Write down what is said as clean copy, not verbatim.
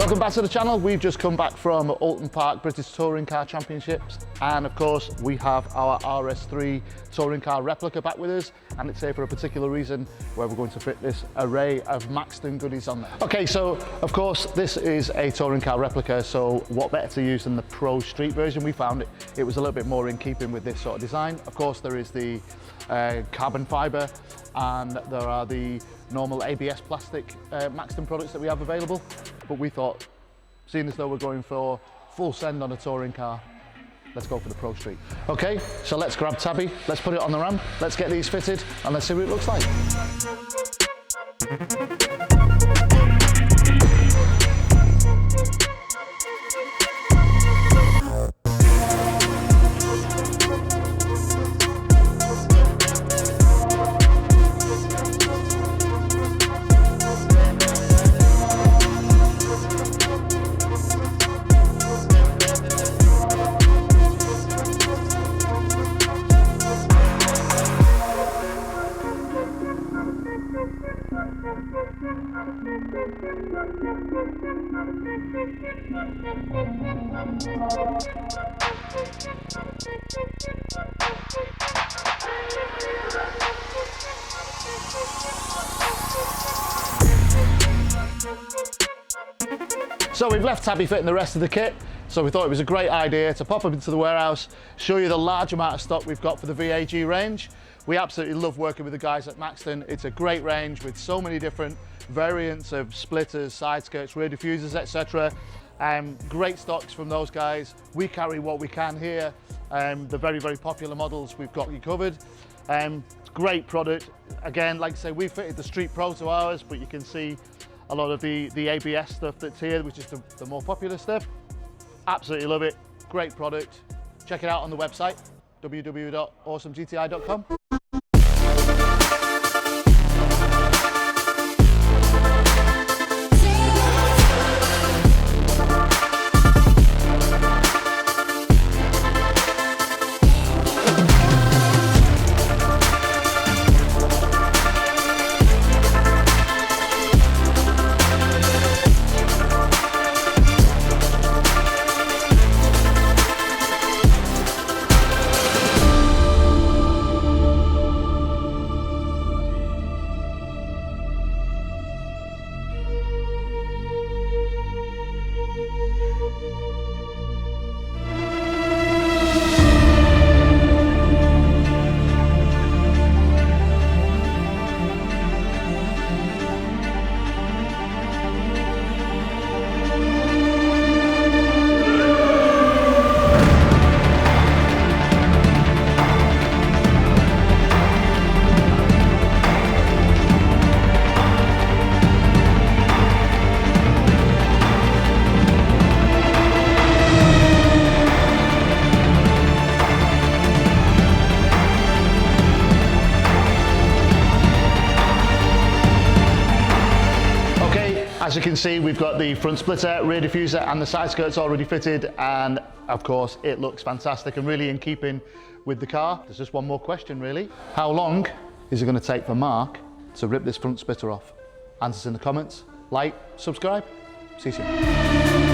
Welcome back to the channel. We've just come back from Oulton Park British Touring Car Championships, and of course we have our RS3 touring car replica back with us, and it's here for a particular reason where we're going to fit this array of Maxton goodies on there. Okay, so of course this is a touring car replica, so what better to use than the Pro Street version? We found it was a little bit more in keeping with this sort of design. Of course there is the carbon fibre, and there are the normal ABS plastic Maxton products that we have available, but we thought, seeing as though we're going for full send on a touring car, let's go for the Pro Street. Okay, so let's grab Tabby, let's put it on the ramp, let's get these fitted, and let's see what it looks like. So we've left Tabby fitting the rest of the kit, so we thought it was a great idea to pop up into the warehouse, show you the large amount of stock we've got for the VAG range. We absolutely love working with the guys at Maxton. It's a great range with so many different variants of splitters, side skirts, rear diffusers, etc. Great stocks from those guys. We carry what we can here. The very, very popular models, we've got you covered. Great product. Again, like I say, we fitted the Street Pro to ours, but you can see a lot of the ABS stuff that's here, which is the more popular stuff. Absolutely love it. Great product. Check it out on the website, www.awesomegti.com. As you can see, we've got the front splitter, rear diffuser and the side skirts already fitted, and of course it looks fantastic and really in keeping with the car. There's just one more question really. How long is it going to take for Mark to rip this front splitter off? Answers in the comments. Like, subscribe. See you soon.